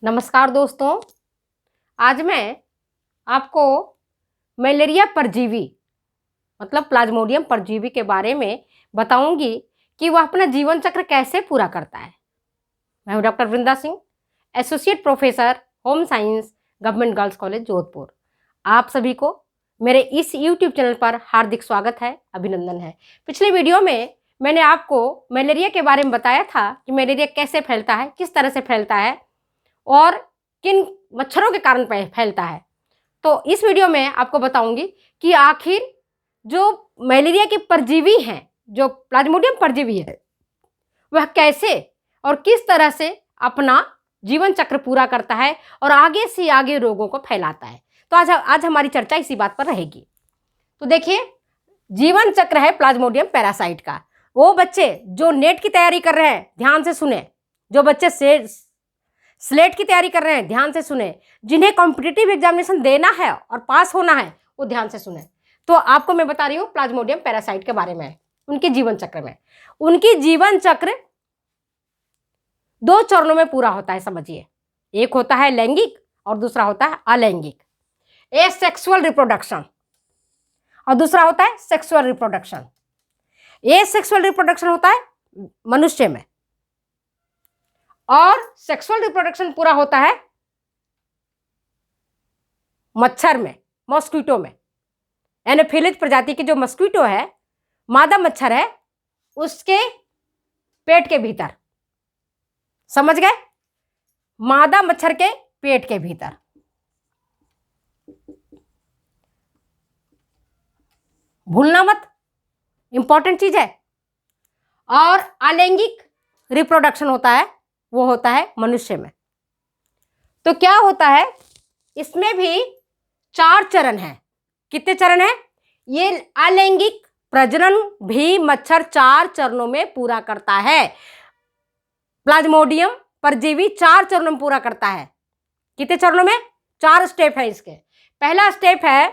नमस्कार दोस्तों, आज मैं आपको मलेरिया परजीवी मतलब प्लाज्मोडियम परजीवी के बारे में बताऊंगी कि वह अपना जीवन चक्र कैसे पूरा करता है। मैं हूं doctor Vrinda Singh, associate professor home science, government girls college Jodhpur. आप सभी को मेरे इस यूट्यूब चैनल पर हार्दिक स्वागत है, अभिनंदन है। पिछले वीडियो में मैंने आपको मलेरिया के बारे में बताया था कि मलेरिया कैसे फैलता है, किस तरह से फैलता है और किन मच्छरों के कारण फैलता है। तो इस वीडियो में आपको बताऊंगी कि आखिर जो मलेरिया के परजीवी हैं, जो प्लाज्मोडियम परजीवी है, वह कैसे और किस तरह से अपना जीवन चक्र पूरा करता है और आगे से आगे रोगों को फैलाता है। तो आज हमारी चर्चा इसी बात पर रहेगी। तो देखिए, जीवन चक्र है प्लाज्मोडियम पैरासाइट का। वो बच्चे जो नेट की तैयारी कर रहे हैं, ध्यान से सुने। जो बच्चे स्लेट की तैयारी कर रहे हैं, ध्यान से सुने। जिन्हें कॉम्पिटिटिव एग्जामिनेशन देना है और पास होना है, वो ध्यान से सुने। तो आपको मैं बता रही हूँ प्लाज्मोडियम पैरासाइट के बारे में, उनके जीवन चक्र में। उनकी जीवन चक्र 2 चरणों में पूरा होता है, समझिए। एक होता है लैंगिक और दूसरा होता है अलैंगिक। एसेक्सुअल रिप्रोडक्शन और दूसरा होता है सेक्सुअल रिप्रोडक्शन। एसेक्सुअल रिप्रोडक्शन होता है मनुष्य में और सेक्सुअल रिप्रोडक्शन पूरा होता है मच्छर में, मॉस्क्वीटो में। एनोफिलिस प्रजाति की जो मॉस्क्वीटो है, मादा मच्छर है, उसके पेट के भीतर, समझ गए? मादा मच्छर के पेट के भीतर। भूलना मत, इंपॉर्टेंट चीज है। और अलैंगिक रिप्रोडक्शन होता है, वो होता है मनुष्य में। तो क्या होता है, इसमें भी 4 चरण हैं। कितने चरण हैं? ये अलैंगिक प्रजनन भी मच्छर 4 चरणों में पूरा करता है। प्लाज्मोडियम परजीवी 4 चरणों में पूरा करता है। कितने चरणों में? 4 स्टेप है इसके। पहला स्टेप है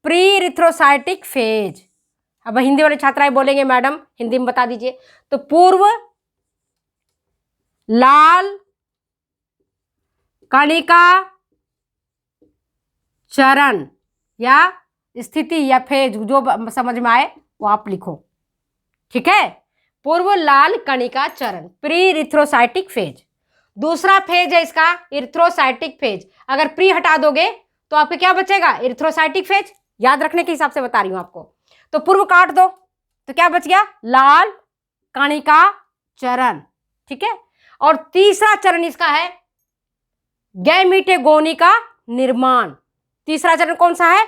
प्री इरिथ्रोसाइटिक फेज। अब हिंदी वाले छात्राएं बोलेंगे मैडम हिंदी में बता दीजिए। तो पूर्व लाल कणिका चरण या स्थिति या फेज, जो समझ में आए वो आप लिखो, ठीक है। पूर्व लाल कणिका चरण, प्री इरिथ्रोसाइटिक फेज। दूसरा फेज है इसका इरिथ्रोसाइटिक फेज। अगर प्री हटा दोगे तो आपको क्या बचेगा? Erythrocytic phase. याद रखने के हिसाब से बता रही हूं आपको। तो पूर्व काट दो तो क्या बच गया? लाल कणिका चरण, ठीक है। और तीसरा चरण इसका है गैमीटोगोनी का निर्माण। तीसरा चरण कौन सा है?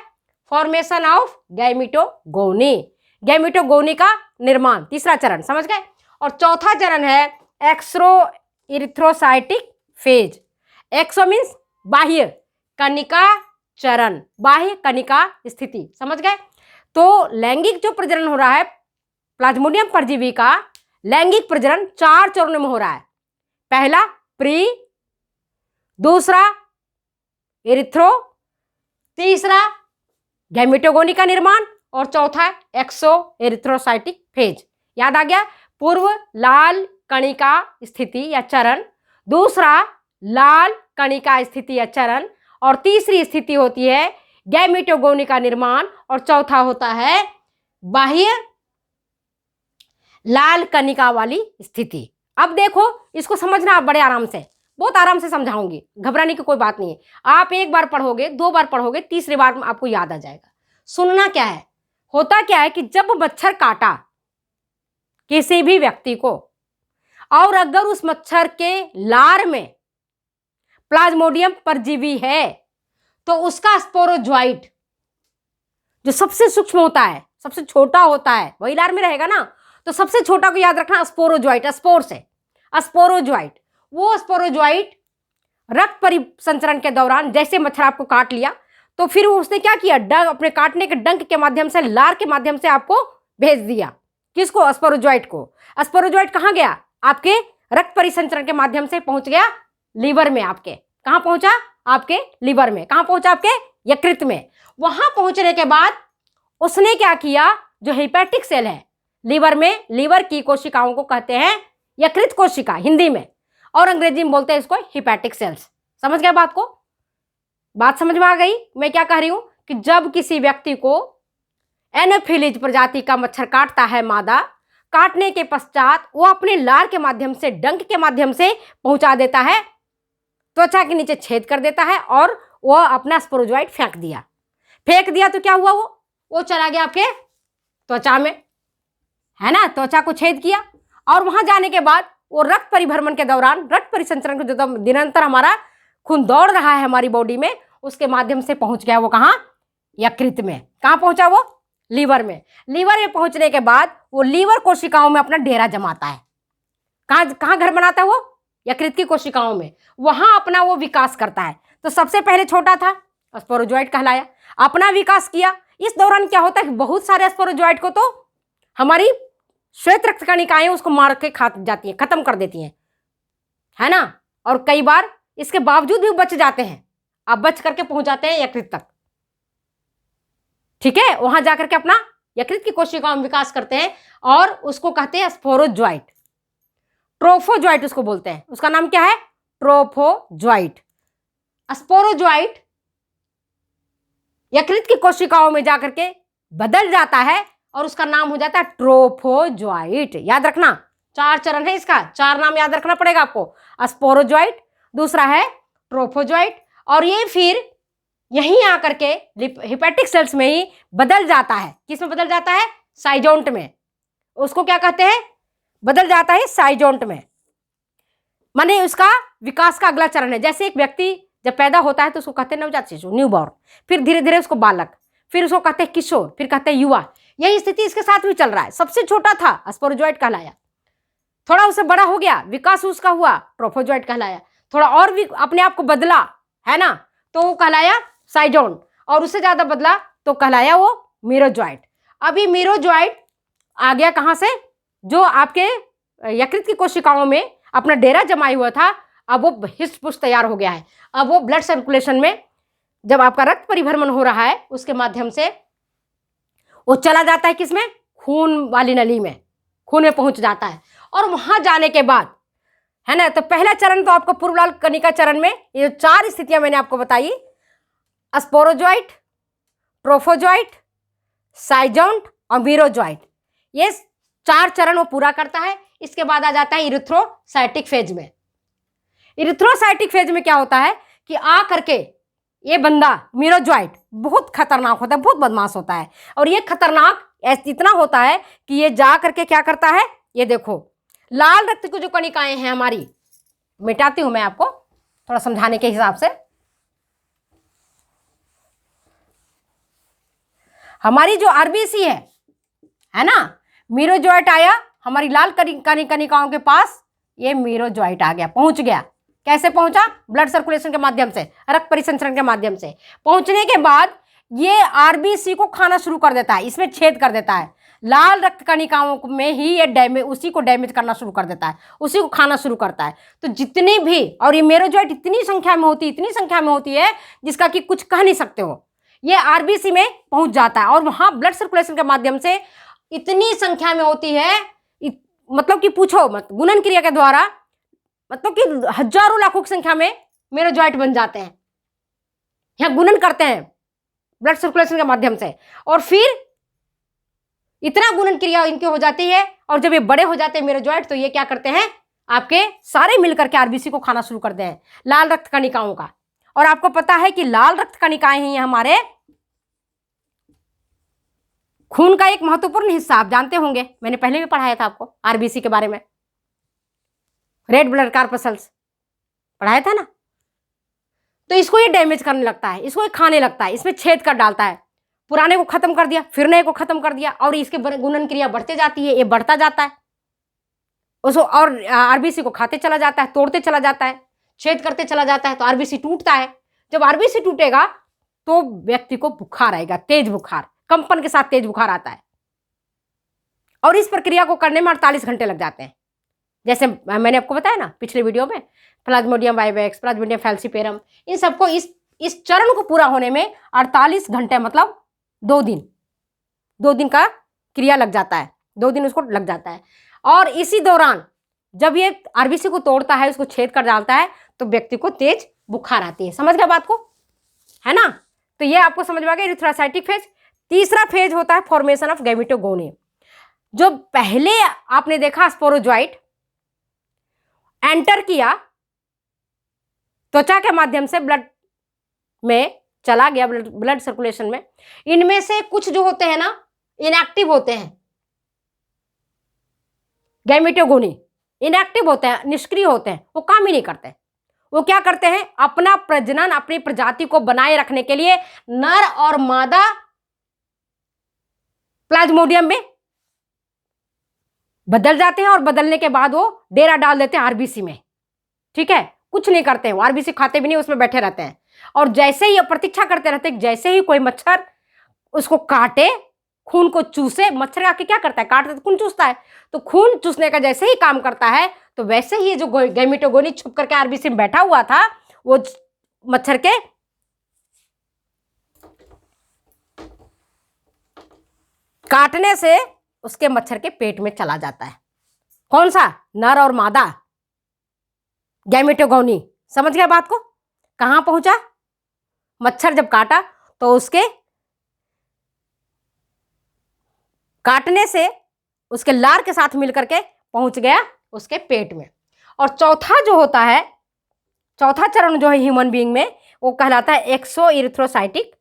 फॉर्मेशन ऑफ गैमीटोगोनी, गैमीटोगोनी का निर्माण, तीसरा चरण, समझ गए। और चौथा चरण है एक्सो इरिथ्रोसाइटिक फेज। एक्सो मीन्स बाह्य कणिका चरण, बाह्य कणिका स्थिति, समझ गए। तो लैंगिक जो प्रजनन हो रहा है प्लाज्मोडियम परजीवी का, लैंगिक प्रजनन 4 चरणों में हो रहा है। पहला प्री, दूसरा इरिथ्रो, तीसरा गैमीटोगोनी का निर्माण और चौथा एक्सो इरिथ्रोसाइटिक फेज। याद आ गया? पूर्व लाल कणिका स्थिति या चरण, दूसरा लाल कणिका स्थिति या चरण, और तीसरी स्थिति होती है गैमीटोगोनी का निर्माण, और चौथा होता है बाह्य लाल कणिका वाली स्थिति। अब देखो, इसको समझना आप बड़े आराम से, बहुत आराम से समझाऊंगी, घबराने की कोई बात नहीं है। आप एक बार पढ़ोगे, 2 बार पढ़ोगे, तीसरी बार में आपको याद आ जाएगा। सुनना क्या है, होता क्या है कि जब मच्छर काटा किसी भी व्यक्ति को और अगर उस मच्छर के लार में प्लाज्मोडियम परजीवी है तो उसका स्पोरोजोइट जो सबसे सूक्ष्म होता है, सबसे छोटा होता है, वही लार में रहेगा ना। तो सबसे छोटा को याद रखना, स्पोरोजोइट, स्पोर से स्पोरोजोइट। वो स्पोरोजोइट रक्त परिसंचरण के दौरान, जैसे मच्छर आपको काट लिया तो फिर उसने क्या किया, डंक, अपने काटने के डंक के माध्यम से, लार के माध्यम से आपको भेज दिया। किसको? स्पोरोजोइट को। स्पोरोजोइट कहाँ गया? आपके रक्त परिसंचरण के माध्यम से पहुंच गया लीवर में। आपके कहाँ पहुंचा? आपके लीवर में। कहाँ पहुंचा? आपके यकृत में। वहां पहुंचने के बाद उसने क्या किया, जो हेपेटिक सेल है लीवर में, लीवर की कोशिकाओं को कहते हैं यकृत कोशिका हिंदी में, और अंग्रेजी में बोलते हैं इसको हेपेटिक सेल्स, समझ गए बात को? बात समझ में आ गई मैं क्या कह रही हूं? कि जब किसी व्यक्ति को एनोफिलीज प्रजाति का मच्छर काटता है मादा, काटने के पश्चात वो अपने लार के माध्यम से, डंक के माध्यम से पहुंचा देता है, त्वचा के नीचे छेद कर देता है और वो अपना स्पोरोजोइट फेंक दिया तो क्या हुआ? वो चला गया आपके त्वचा में, है ना, त्वचा को छेद किया और वहां जाने के बाद वो रक्त परिभ्रमण के दौरान, रक्त परिसंचरण को जो निरंतर हमारा खून दौड़ रहा है हमारी बॉडी में, उसके माध्यम से पहुंच गया वो कहाँ? यकृत में। कहाँ पहुंचा वो? लीवर में। लीवर में पहुंचने के बाद वो लीवर कोशिकाओं में अपना डेरा जमाता है। कहाँ घर बनाता है वो? यकृत की कोशिकाओं में। वहां अपना वो विकास करता है। तो सबसे पहले छोटा था, स्पोरोजोइट कहलाया, अपना विकास किया। इस दौरान क्या होता है कि बहुत सारे स्पोरोजोइट को तो हमारी श्वेत रक्त कणिकाएं उसको मार के खा जाती हैं, खत्म कर देती हैं, है ना। और कई बार इसके बावजूद भी बच जाते हैं, अब बच करके पहुंच जाते हैं यकृत तक, ठीक है। वहां जाकर के अपना यकृत की कोशिकाओं में विकास करते हैं और उसको कहते हैं स्पोरोजोइट। ट्रोफोजोइट उसको बोलते हैं। उसका नाम क्या है? ट्रोफोजोइट। स्पोरोजोइट यकृत की कोशिकाओं में जाकर के बदल जाता है और उसका नाम हो जाता है ट्रोफोजोइट। याद रखना, 4 चरण है इसका, 4 नाम याद रखना पड़ेगा आपको। स्पोरोजोइट, दूसरा है ट्रोफोजोइट, और ये फिर यहीं आकर के हिपैटिक सेल्स में ही बदल जाता है। किस में बदल जाता है? साइजोंट में। उसको क्या कहते हैं? बदल जाता है साइजोंट में, माने उसका विकास का अगला चरण है। जैसे एक व्यक्ति जब पैदा होता है तो उसको कहते हैं नवजात शिशु, न्यूबॉर्न, फिर धीरे धीरे उसको बालक, फिर उसको कहते हैं किशोर, फिर कहते हैं युवा। यही स्थिति इसके साथ भी चल रहा है। सबसे छोटा था स्पोरोजोइट कहलाया, थोड़ा उससे बड़ा हो गया, विकास उसका हुआ, ट्रोफोजोइट कहलाया। थोड़ा और भी अपने आप को बदला, है ना, तो वो कहलाया साइजोन, और उससे ज्यादा बदला तो कहलाया वो मीरोजोइट। अभी मीरोजोइट आ गया कहां से? जो आपके यकृत की कोशिकाओं में अपना डेरा जमाए हुआ था, अब वो हिस्स तैयार हो गया है। अब वो ब्लड सर्कुलेशन में, जब आपका रक्त परिभ्रमण हो रहा है, उसके माध्यम से वो चला जाता है किसमें? खून वाली नली में, खून में पहुंच जाता है। और वहां जाने के बाद, है ना, तो पहला चरण तो आपको पूर्व लाल कणिका चरण में ये 4 स्थितियां मैंने आपको बताई, स्पोरोजोइट, ट्रोफोजोइट, साइजोंट और मीरोजोइट। ये 4 चरण वो पूरा करता है। इसके बाद आ जाता है इरिथ्रोसाइटिक फेज में। इरिथ्रोसाइटिक फेज में क्या होता है कि आ करके ये बंदा मीरोजोइट बहुत खतरनाक होता है, बहुत बदमाश होता है। और ये खतरनाक इतना होता है कि ये जा करके क्या करता है, ये देखो, लाल रक्त की जो कणिकाएं हैं हमारी, मिटाती हूं मैं आपको थोड़ा समझाने के हिसाब से। हमारी जो आरबीसी है ना, मीरोजोइट आया हमारी लाल कणिकाओं के पास, ये मीरोजोइट आ गया, पहुंच गया। कैसे पहुंचा? ब्लड सर्कुलेशन के माध्यम से, रक्त परिसंचरण के माध्यम से। पहुंचने के बाद ये आरबीसी को खाना शुरू कर देता है, इसमें छेद कर देता है। लाल रक्त कणिकाओं में ही ये डैमेज, उसी को डैमेज करना शुरू कर देता है, उसी को खाना शुरू करता है। तो जितनी भी, और ये मीरोजोइट इतनी संख्या में होती है जिसका कि कुछ कह नहीं सकते हो। ये आरबीसी में पहुंच जाता है और वहां ब्लड सर्कुलेशन के माध्यम से इतनी संख्या में होती है, मतलब कि पूछो मत, गुणन क्रिया के द्वारा, मतलब कि हजारों लाखों की संख्या में मीरोजोइट बन जाते हैं। यहां गुणन करते हैं ब्लड सर्कुलेशन के माध्यम से, और फिर इतना गुणन क्रिया इनकी हो जाती है। और जब ये बड़े हो जाते हैं मीरोजोइट, तो ये क्या करते हैं, आपके सारे मिलकर के आरबीसी को खाना शुरू करते हैं, लाल रक्त कणिकाओं का। और आपको पता है कि लाल रक्त कणिकाएं ही हमारे खून का एक महत्वपूर्ण हिस्सा, आप जानते होंगे, मैंने पहले भी पढ़ाया था आपको आरबीसी के बारे में, रेड ब्लड कार्पसल्स पढ़ाया था ना। तो इसको ये डैमेज करने लगता है, इसको ये खाने लगता है, इसमें छेद कर डालता है। पुराने को खत्म कर दिया, फिर नए को खत्म कर दिया, और इसके गुणन क्रिया बढ़ते जाती है, ये बढ़ता जाता है उसको, और आरबीसी को खाते चला जाता है, तोड़ते चला जाता है, छेद करते चला जाता है, तो आरबीसी टूटता है। जब आरबीसी टूटेगा तो व्यक्ति को बुखार आएगा, तेज बुखार, कंपन के साथ तेज बुखार आता है। और इस प्रक्रिया को करने में 48 घंटे लग जाते हैं। जैसे मैंने आपको बताया ना पिछले वीडियो में, प्लाज्मोडियम वाइवेक्स, प्लाज्मोडियम फैल्सीपेरम, इन सबको इस चरण को पूरा होने में 48 घंटे, मतलब 2 दिन का क्रिया लग जाता है, 2 दिन उसको लग जाता है। और इसी दौरान जब ये आरबीसी को तोड़ता है, उसको छेद कर डालता है, तो व्यक्ति को तेज बुखार आती है। समझ गए बात को, है ना। तो ये आपको समझ में आ गया इरिथ्रोसाइटिक फेज। तीसरा फेज होता है फॉर्मेशन ऑफ गैमेटोगोनी। जो पहले आपने देखा स्पोरोजोइट एंटर किया, त्वचा के माध्यम से ब्लड में चला गया, ब्लड सर्कुलेशन में। इनमें से कुछ जो होते हैं ना, इनएक्टिव होते हैं, गैमेटोगोनी इनएक्टिव होते हैं, निष्क्रिय होते हैं, वो काम ही नहीं करते। वो क्या करते हैं, अपना प्रजनन, अपनी प्रजाति को बनाए रखने के लिए नर और मादा प्लाज्मोडियम में बदल जाते हैं, और बदलने के बाद वो डेरा डाल देते हैं आरबीसी में। ठीक है, कुछ नहीं करते हैं, वो आरबीसी खाते भी नहीं, उसमें बैठे रहते हैं। और जैसे ही प्रतीक्षा करते रहते हैं, जैसे ही कोई मच्छर उसको काटे, खून को चूसे, मच्छर आके क्या करता है, काटता तो खून चूसता है, तो खून चूसने का जैसे ही काम करता है, तो वैसे ही जो गैमेटोगोनी छुप करके आरबीसी में बैठा हुआ था, वो मच्छर के काटने से उसके मच्छर के पेट में चला जाता है। कौन सा, नर और मादा गैमेटोगोनी। समझ गया बात को, कहां पहुंचा, मच्छर जब काटा तो उसके काटने से उसके लार के साथ मिलकर के पहुंच गया उसके पेट में। और चौथा जो होता है, चौथा चरण जो है ह्यूमन बीइंग में, वो कहलाता है एक्सो इरिथ्रोसाइटिक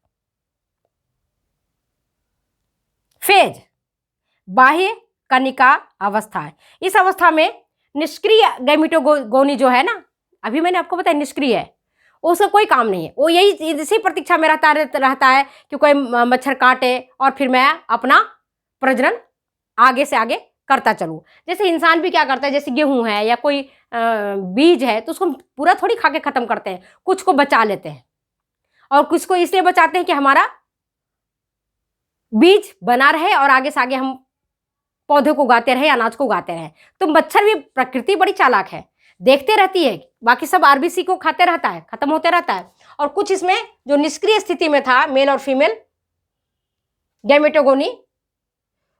फेज, बाह्य कनिका अवस्था है। इस अवस्था में निष्क्रिय गैमेटोगोनी जो है ना, अभी मैंने आपको बताया निष्क्रिय है, उसका कोई काम नहीं है, वो यही इसी प्रतीक्षा में रहता है कि कोई मच्छर काटे और फिर मैं अपना प्रजनन आगे से आगे करता चलूं। जैसे इंसान भी क्या करता है, जैसे गेहूं है या कोई बीज है, तो उसको पूरा थोड़ी खा के खत्म करते हैं, कुछ को बचा लेते हैं, और कुछ को इसलिए बचाते हैं कि हमारा बीज बना रहे और आगे से आगे हम पौधे को उगाते रहे, अनाज को उगाते रहे। तो मच्छर भी, प्रकृति बड़ी चालाक है, देखते रहती है, बाकी सब आरबीसी को खाते रहता है, खत्म होते रहता है, और कुछ इसमें जो निष्क्रिय स्थिति में था, मेल और फीमेल गैमेटोगोनी,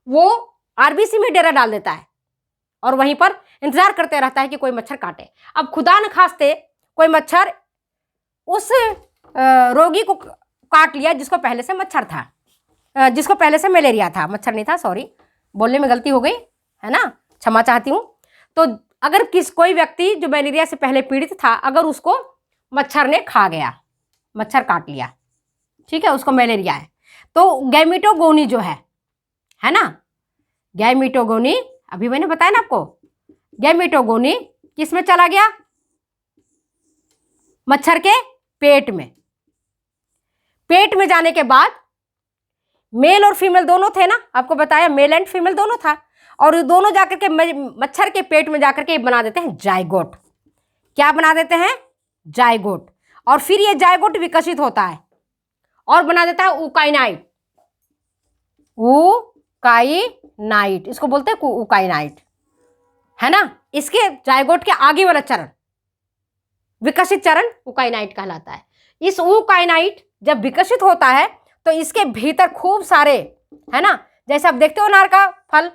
वो आरबीसी में डेरा डाल देता है और वहीं पर इंतजार करते रहता है कि कोई मच्छर काटे। अब खुदा न खास्ते कोई मच्छर उस रोगी को काट लिया जिसको पहले से मच्छर था, जिसको पहले से मलेरिया था, मच्छर नहीं था, सॉरी, बोलने में गलती हो गई है ना, क्षमा चाहती हूँ। तो अगर कोई व्यक्ति जो मलेरिया से पहले पीड़ित था, अगर उसको मच्छर ने खा गया, मच्छर काट लिया, ठीक है, उसको मलेरिया है, तो गैमेटोगोनी जो है ना, गैमेटोगोनी, अभी मैंने बताया ना आपको, गैमेटोगोनी किस में चला गया, मच्छर के पेट में। पेट में जाने के बाद मेल और फीमेल दोनों थे ना, आपको बताया मेल एंड फीमेल दोनों था, और दोनों जाकर के मच्छर के पेट में जाकर के बना देते हैं जाइगोट। क्या बना देते हैं, जाइगोट। और फिर ये जाइगोट विकसित होता है और बना देता है ऊकाइनाइट। ऊकाइनाइट, इसको बोलते हैं ऊकाइनाइट, है ना। इसके जाइगोट के आगे वाला चरण, विकसित चरण, ऊकाइनाइट कहलाता है। इस ऊकाइनाइट जब विकसित होता है तो इसके भीतर खूब सारे, है ना, जैसे आप देखते हो अनार का फल,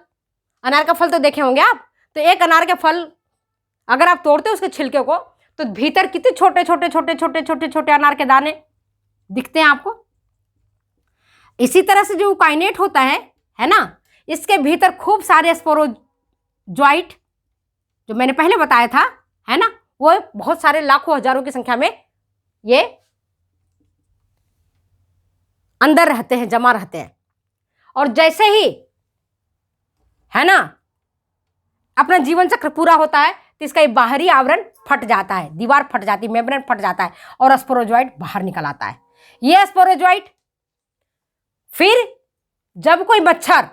अनार का फल तो देखे होंगे आप, तो एक अनार के फल अगर आप तोड़ते हो उसके छिलके को, तो भीतर कितने छोटे छोटे छोटे छोटे छोटे छोटे अनार के दाने दिखते हैं आपको। इसी तरह से जो ऊकाइनेट होता है ना, इसके भीतर खूब सारे स्पोरोजोइट, जो मैंने पहले बताया था, है ना, वो बहुत सारे लाखों हजारों की संख्या में ये अंदर रहते हैं, जमा रहते हैं। और जैसे ही, है ना, अपना जीवन चक्र पूरा होता है, तो इसका ये बाहरी आवरण फट जाता है, दीवार फट जाती है, मेम्ब्रेन फट जाता है, और स्पोरोजोइट बाहर निकल आता है। ये स्पोरोजोइट फिर जब कोई मच्छर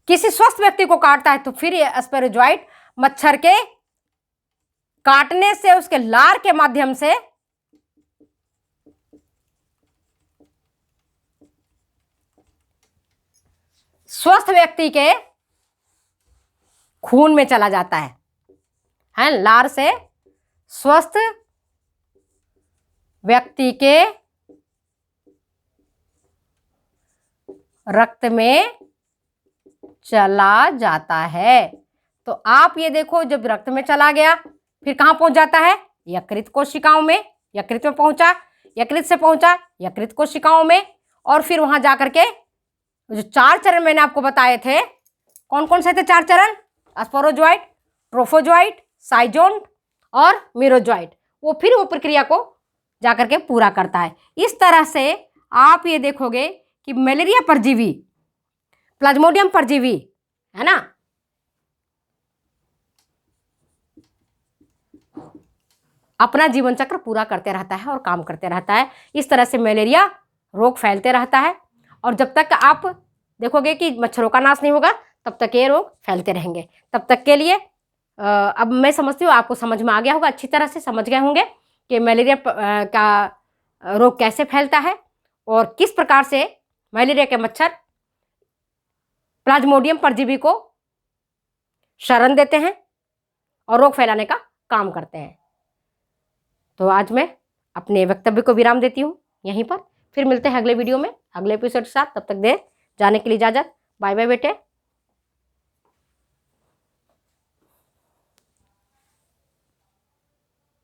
किसी स्वस्थ व्यक्ति को काटता है, तो फिर ये स्पोरोजोइट मच्छर के काटने से उसके लार के माध्यम से स्वस्थ व्यक्ति के खून में चला जाता है, लार से स्वस्थ व्यक्ति के रक्त में चला जाता है। तो आप ये देखो, जब रक्त में चला गया फिर कहाँ पहुंच जाता है? यकृत कोशिकाओं में। यकृत में पहुंचा, यकृत से पहुंचा यकृत कोशिकाओं में, और फिर वहां जाकर के जो 4 चरण मैंने आपको बताए थे, कौन कौन से थे 4 चरण? स्पोरोजोइट, ट्रोफोजोइट, साइजोन और मीरोजोइट, वो फिर वो प्रक्रिया को जाकर के पूरा करता है। इस तरह से आप ये देखोगे कि मलेरिया परजीवी, प्लाज्मोडियम परजीवी, है ना, अपना जीवन चक्र पूरा करते रहता है और काम करते रहता है। इस तरह से मलेरिया रोग फैलते रहता है, और जब तक आप देखोगे कि मच्छरों का नाश नहीं होगा तब तक ये रोग फैलते रहेंगे। तब तक के लिए अब मैं समझती हूँ आपको समझ में आ गया होगा, अच्छी तरह से समझ गए होंगे कि मलेरिया का रोग कैसे फैलता है और किस प्रकार से मलेरिया के मच्छर प्लाज्मोडियम परजीवी को शरण देते हैं और रोग फैलाने का काम करते हैं। तो आज मैं अपने वक्तव्य को विराम देती हूँ यहीं पर। फिर मिलते हैं अगले वीडियो में, अगले एपिसोड के साथ। तब तक दे जाने के लिए इजाज़त। बाय बाय बेटे।